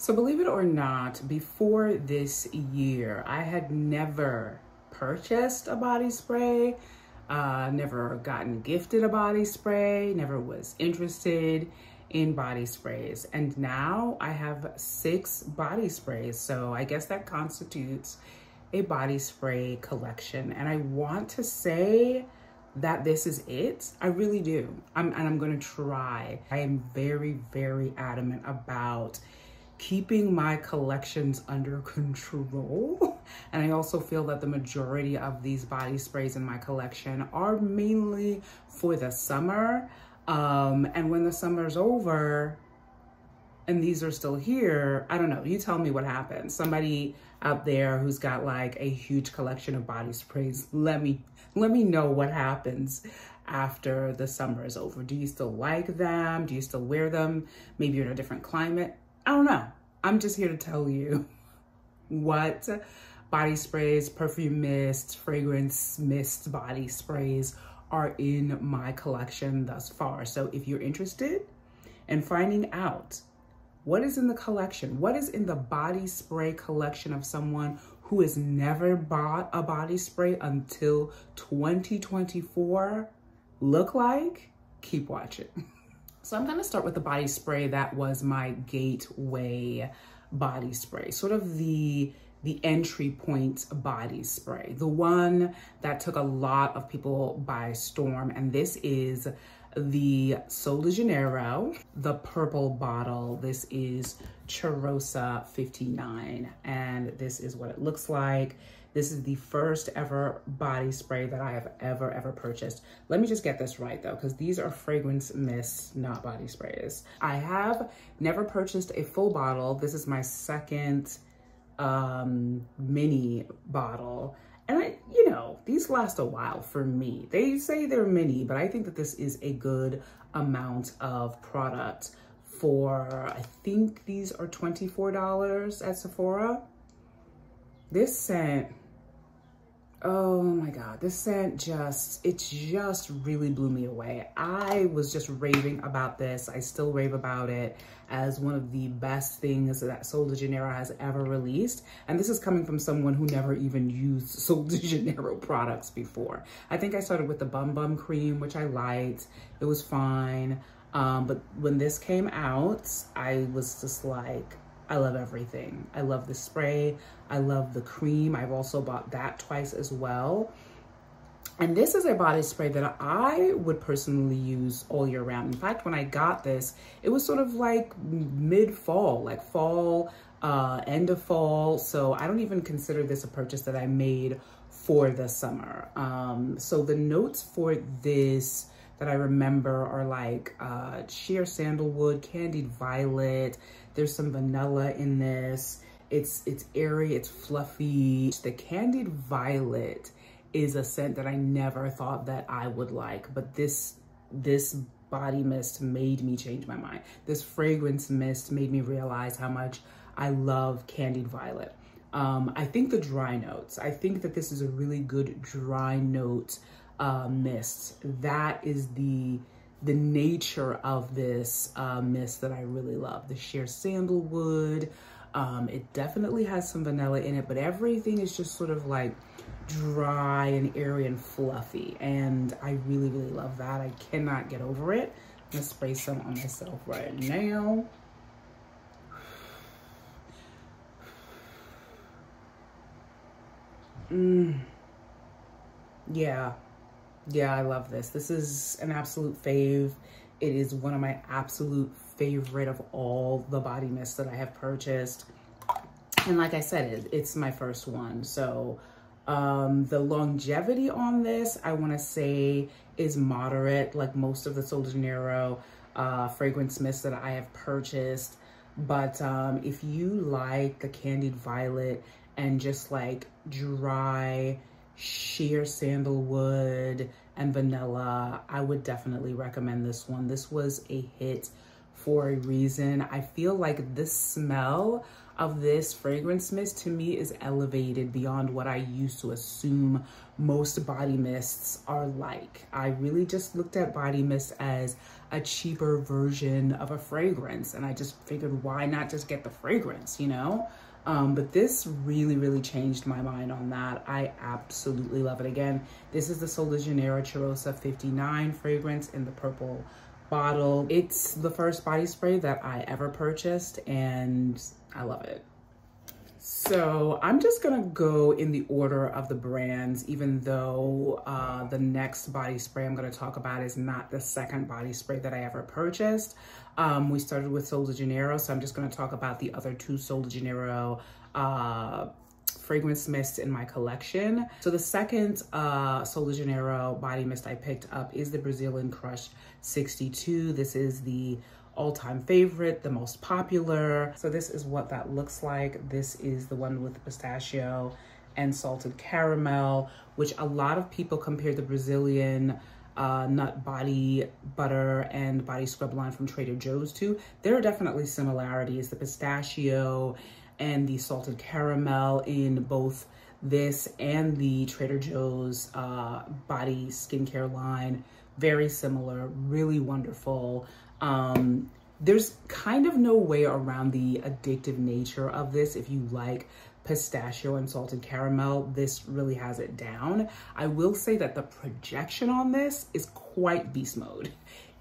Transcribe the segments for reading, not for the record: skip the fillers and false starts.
So believe it or not, before this year, I had never purchased a body spray, never gotten gifted a body spray, never was interested in body sprays. And now I have 6 body sprays. So I guess that constitutes a body spray collection. And I want to say that this is it. I really do. And I'm gonna try. I am very, very adamant about keeping my collections under control. And I also feel that the majority of these body sprays in my collection are mainly for the summer. And when the summer's over and these are still here, I don't know, you tell me what happens. Somebody out there who's got like a huge collection of body sprays, let me know what happens after the summer is over. Do you still like them? Do you still wear them? Maybe you're in a different climate. I don't know. I'm just here to tell you what body sprays, perfume mists, fragrance mist body sprays are in my collection thus far. So if you're interested in finding out what is in the collection, what is in the body spray collection of someone who has never bought a body spray until 2024 look like, keep watching. So I'm gonna start with the body spray that was my gateway body spray, sort of the entry point body spray, the one that took a lot of people by storm. And this is the Sol de Janeiro, the purple bottle. This is Cheirosa 59, and this is what it looks like. This is the first ever body spray that I have ever purchased. Let me just get this right though, because these are fragrance mists, not body sprays. I have never purchased a full bottle. This is my second mini bottle. And you know, these last a while for me. They say they're mini, but I think that this is a good amount of product for, I think these are $24 at Sephora. This scent, oh my God, this scent it just really blew me away. I was just raving about this. I still rave about it as one of the best things that Sol de Janeiro has ever released. And this is coming from someone who never even used Sol de Janeiro products before. I think I started with the Bum Bum cream, which I liked. It was fine. But when this came out, I was just like, I love everything. I love the spray. I love the cream. I've also bought that twice as well. And this is a body spray that I would personally use all year round. In fact, when I got this, it was sort of like mid-fall, like fall, end of fall. So I don't even consider this a purchase that I made for the summer. So the notes for this that I remember are like sheer sandalwood, candied violet. There's some vanilla in this. It's airy, it's fluffy. The candied violet is a scent that I never thought that I would like, but this body mist made me change my mind. This fragrance mist made me realize how much I love candied violet. I think the dry notes, I think that this is a really good dry note mist. That is the nature of this mist that I really love. The sheer sandalwood, it definitely has some vanilla in it, but everything is just sort of like dry and airy and fluffy. And I really love that. I cannot get over it. I'm gonna spray some on myself right now. Yeah, I love this. This is an absolute fave. It is one of my absolute favorite of all the body mists that I have purchased. And like I said, it's my first one. So the longevity on this, I want to say, is moderate, like most of the Sol de Janeiro fragrance mists that I have purchased. But if you like the candied violet and just like dry, sheer sandalwood and vanilla, I would definitely recommend this one. This was a hit for a reason. I feel like this smell of this fragrance mist to me is elevated beyond what I used to assume most body mists are like. I really just looked at body mist as a cheaper version of a fragrance, and I just figured, why not just get the fragrance, you know? But this really changed my mind on that. I absolutely love it. Again, this is the Sol de Janeiro Cheiroa 59 fragrance in the purple bottle. It's the first body spray that I ever purchased, and I love it. So I'm just gonna go in the order of the brands, even though the next body spray I'm gonna talk about is not the second body spray that I ever purchased. We started with Sol de Janeiro, so I'm just gonna talk about the other two Sol de Janeiro fragrance mists in my collection. So the second Sol de Janeiro body mist I picked up is the Brazilian Crush 62. This is the all-time favorite, the most popular. So this is what that looks like. This is the one with the pistachio and salted caramel, which a lot of people compare the Brazilian nut body butter and body scrub line from Trader Joe's to. There are definitely similarities. The pistachio and the salted caramel in both this and the Trader Joe's body skincare line, very similar, really wonderful. There's kind of no way around the addictive nature of this. If you like pistachio and salted caramel, this really has it down. I will say that the projection on this is quite beast mode.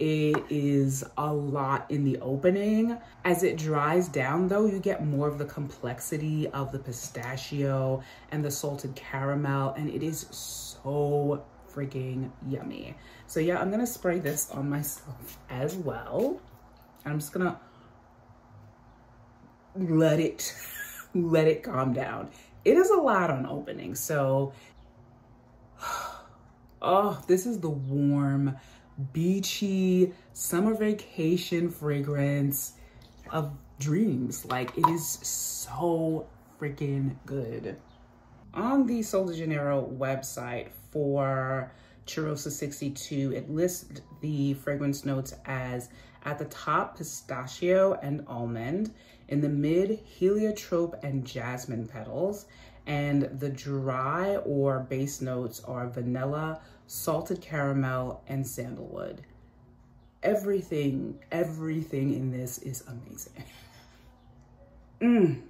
It is a lot in the opening. As it dries down though, you get more of the complexity of the pistachio and the salted caramel, and it is so freaking yummy. So yeah, I'm gonna spray this on myself as well. I'm just gonna let it calm down. It is a lot on opening, so oh, this is the warm, beachy summer vacation fragrance of dreams. Like, it is so freaking good. On the Sol de Janeiro website for Cheiroa 62, it lists the fragrance notes as at the top, pistachio and almond, in the mid, heliotrope and jasmine petals, and the dry or base notes are vanilla, salted caramel, and sandalwood. Everything in this is amazing.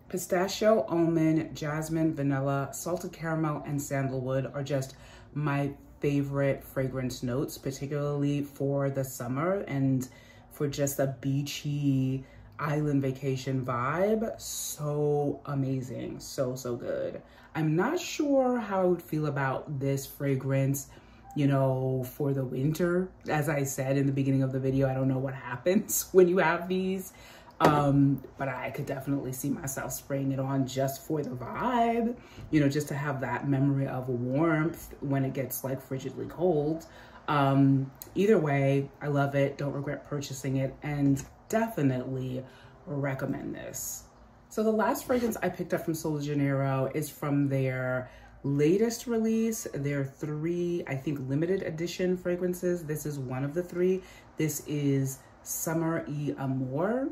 Pistachio, almond, jasmine, vanilla, salted caramel, and sandalwood are just my favorite fragrance notes, particularly for the summer and for just a beachy island vacation vibe. So amazing, so good. I'm not sure how I would feel about this fragrance, you know, for the winter. As I said in the beginning of the video, I don't know what happens when you have these. But I could definitely see myself spraying it on just for the vibe, you know, just to have that memory of warmth when it gets like frigidly cold. Either way, I love it. Don't regret purchasing it, and definitely recommend this. So the last fragrance I picked up from Sol de Janeiro is from their latest release. There are 3, I think, limited edition fragrances. This is one of the 3. This is Summer y Amor.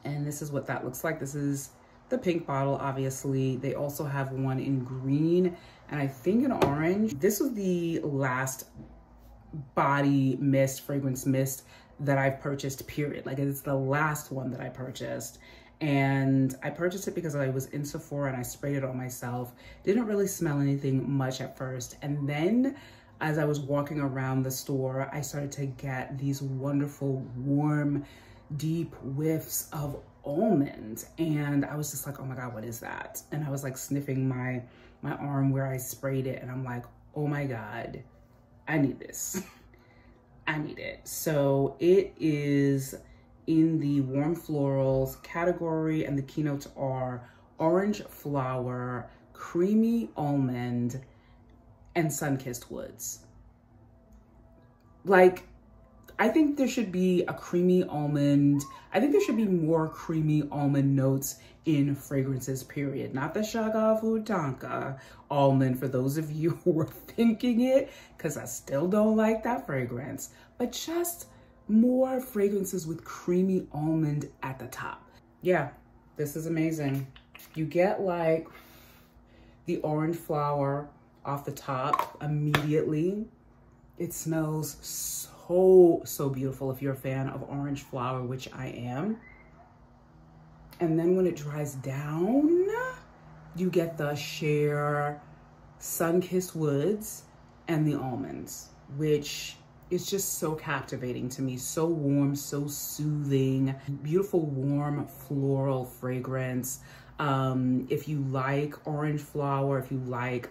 And this is what that looks like. This is the pink bottle, obviously. They also have one in green and I think in orange. This was the last body mist, fragrance mist that I've purchased, period. Like, it's the last one that I purchased. And I purchased it because I was in Sephora and I sprayed it on myself. Didn't really smell anything much at first. And then as I was walking around the store, I started to get these wonderful, warm, deep whiffs of almond, and I was just like, oh my god, what is that? And I was like sniffing my arm where I sprayed it, and I'm like, oh my god, I need this. I need it. So it is in the warm florals category, and the keynotes are orange flower, creamy almond, and sun-kissed woods. Like, I think there should be a creamy almond. I think there should be more creamy almond notes in fragrances, period. Not the Shagafu Tonka almond, for those of you who were thinking it, because I still don't like that fragrance, but just more fragrances with creamy almond at the top. Yeah, This is amazing. You get like the orange flower off the top immediately. It smells so beautiful if you're a fan of orange flower, which I am. And then when it dries down, you get the sheer sun-kissed woods and the almonds, which is just so captivating to me. So warm, so soothing, beautiful, warm floral fragrance. If you like orange flower, if you like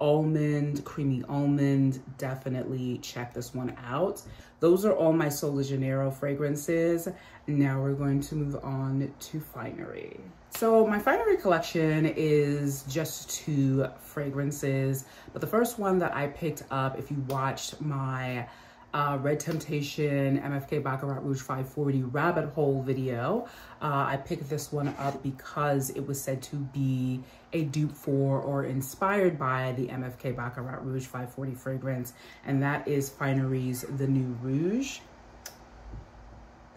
almond, creamy almond, definitely check this one out. Those are all my Sol de Janeiro fragrances. Now we're going to move on to Finery. So my Finery collection is just 2 fragrances, but the first one that I picked up, if you watched my Red Temptation MFK Baccarat Rouge 540 rabbit hole video, I picked this one up because it was said to be a dupe for or inspired by the MFK Baccarat Rouge 540 fragrance, and that is Finery's The New Rouge.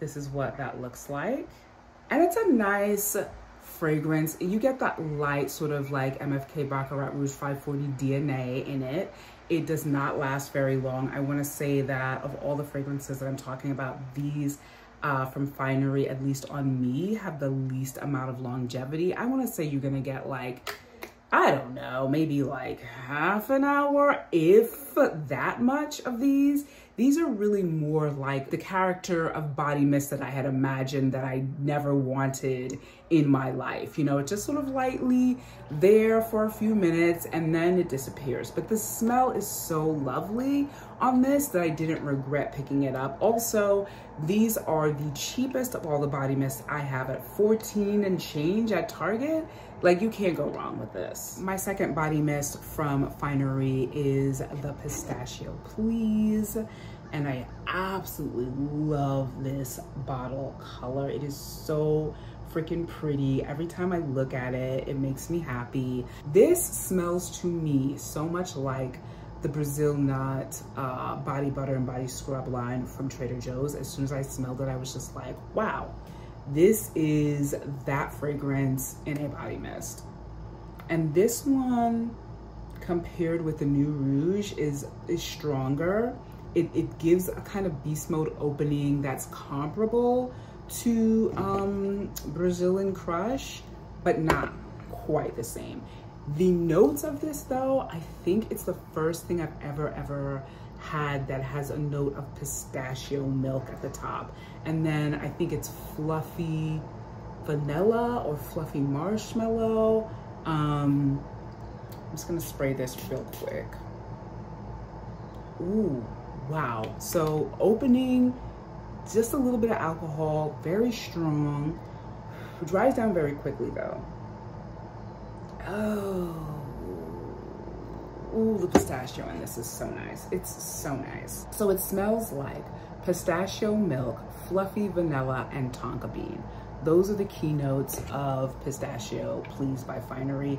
This is what that looks like. And it's a nice fragrance. You get that light sort of like MFK Baccarat Rouge 540 DNA in it. It does not last very long. I want to say that of all the fragrances that I'm talking about, these from Finery, at least on me, have the least amount of longevity. I want to say you're going to get like, I don't know, maybe like half an hour, if that much of these. These are really more like the character of body mist that I had imagined that I never wanted in my life. You know, it's just sort of lightly there for a few minutes and then it disappears. But the smell is so lovely on this that I didn't regret picking it up. Also, these are the cheapest of all the body mists I have at $14 and change at Target. Like, you can't go wrong with this. My second body mist from Finery is the Pistachio Please. And I absolutely love this bottle color. It is so freaking pretty. Every time I look at it, it makes me happy. This smells to me so much like the Brazil Nut body butter and body scrub line from Trader Joe's. As soon as I smelled it, I was just like, wow. This is that fragrance in a body mist. And this one, compared with the New Rouge, is stronger. It gives a kind of beast mode opening that's comparable to Brazilian Crush, but not quite the same. The notes of this though, I think it's the first thing I've ever had that has a note of pistachio milk at the top. And then I think it's fluffy vanilla or fluffy marshmallow. I'm just gonna spray this real quick. Ooh, wow. So opening, just a little bit of alcohol, very strong. It dries down very quickly though. Oh. Ooh, the pistachio in this is so nice. It's so nice. So it smells like pistachio milk, fluffy vanilla, and tonka bean. Those are the keynotes of Pistachio Please by Finery.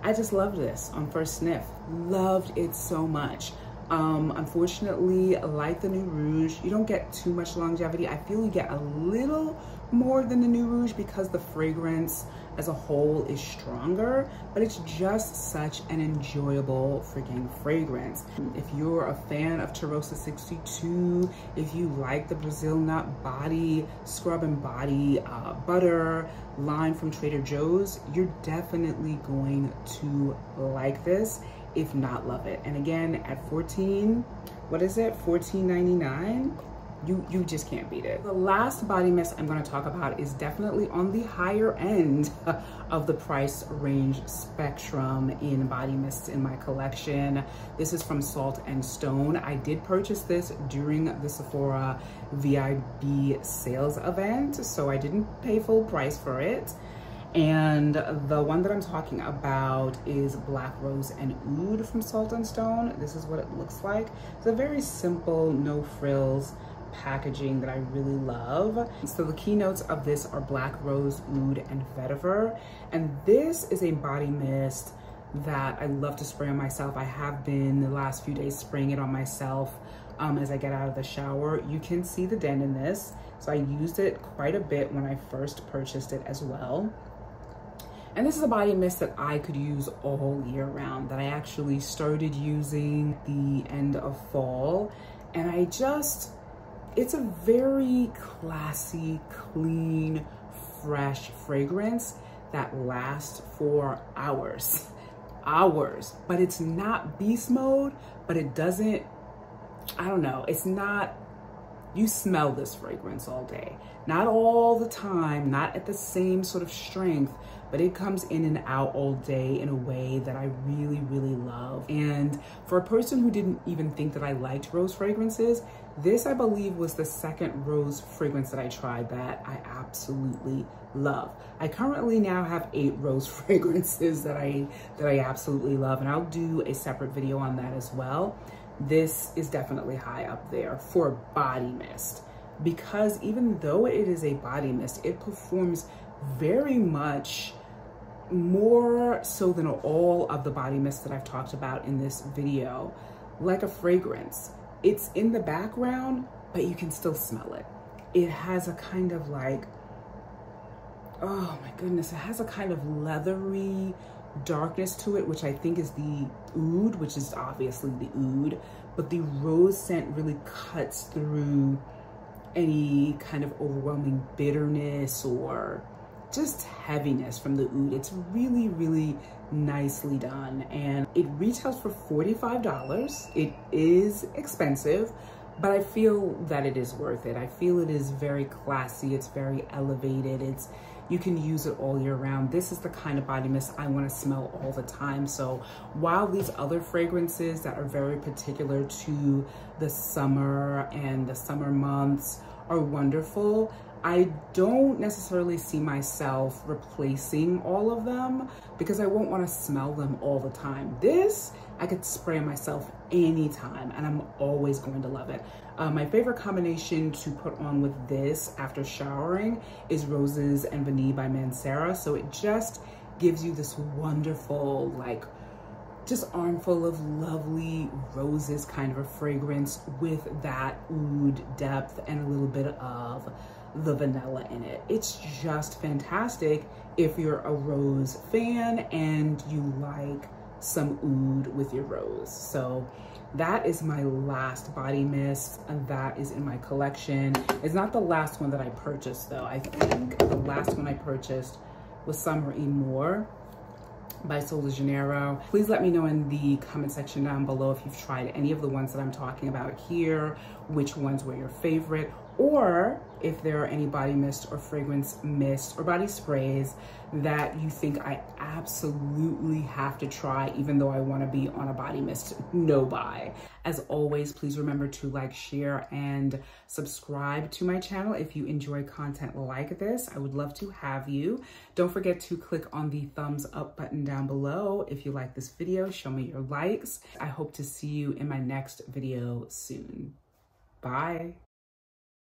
I just loved this on first sniff. Loved it so much. Unfortunately, like the New Rouge, you don't get too much longevity. I feel you get a little more than the New Rouge because the fragrance as a whole is stronger, but it's just such an enjoyable freaking fragrance. If you're a fan of Cheiroa 62, if you like the Brazil Nut body scrub and body butter line from Trader Joe's, you're definitely going to like this, if not love it. And again, at $14.99, you just can't beat it. The last body mist I'm going to talk about is definitely on the higher end of the price range spectrum in body mists in my collection. This is from Salt and Stone. I did purchase this during the Sephora VIB sales event, so I didn't pay full price for it. And the one that I'm talking about is Black Rose and Oud from Salt and Stone. This is what it looks like. It's a very simple, no frills packaging that I really love. So the keynotes of this are Black Rose, Oud, and Vetiver. And this is a body mist that I love to spray on myself. I have been the last few days spraying it on myself as I get out of the shower. You can see the dent in this. So I used it quite a bit when I first purchased it as well. And this is a body mist that I could use all year round, that I actually started using the end of fall. And it's a very classy, clean, fresh fragrance that lasts for hours. But it's not beast mode, but it doesn't, I don't know, it's not, you smell this fragrance all day. Not all the time, not at the same sort of strength, but it comes in and out all day in a way that I really, really love. And for a person who didn't even think that I liked rose fragrances, this, I believe, was the second rose fragrance that I tried that I absolutely love. I currently now have 8 rose fragrances that I absolutely love, and I'll do a separate video on that as well. This is definitely high up there for body mist, because even though it is a body mist, it performs very much more so than all of the body mists that I've talked about in this video, like a fragrance. It's in the background, but you can still smell it. It has a kind of like, oh my goodness, it has a kind of leathery darkness to it, which I think is the oud, which is obviously the oud, but the rose scent really cuts through any kind of overwhelming bitterness or just heaviness from the oud. It's really, really nicely done, and it retails for $45. It is expensive, but I feel that it is worth it. I feel it is very classy. It's very elevated. You can use it all year round. This is the kind of body mist I want to smell all the time. So while these other fragrances that are very particular to the summer and the summer months are wonderful, I don't necessarily see myself replacing all of them because I won't want to smell them all the time. This, I could spray myself anytime and I'm always going to love it. My favorite combination to put on with this after showering is Roses and Vanille by Mancera. So it just gives you this wonderful, like, just armful of lovely roses kind of a fragrance with that oud depth and a little bit of the vanilla in it. It's just fantastic if you're a rose fan and you like some oud with your rose. So that is my last body mist, and that is in my collection. It's not the last one that I purchased though. I think the last one I purchased was Summer Amor by Sol de Janeiro. Please let me know in the comment section down below if you've tried any of the ones that I'm talking about here, which ones were your favorite, or if there are any body mist or fragrance mist or body sprays that you think I absolutely have to try, even though I want to be on a body mist no buy. As always, please remember to like, share, and subscribe to my channel if you enjoy content like this. I would love to have you. Don't forget to click on the thumbs up button down below if you like this video. Show me your likes. I hope to see you in my next video soon. Bye.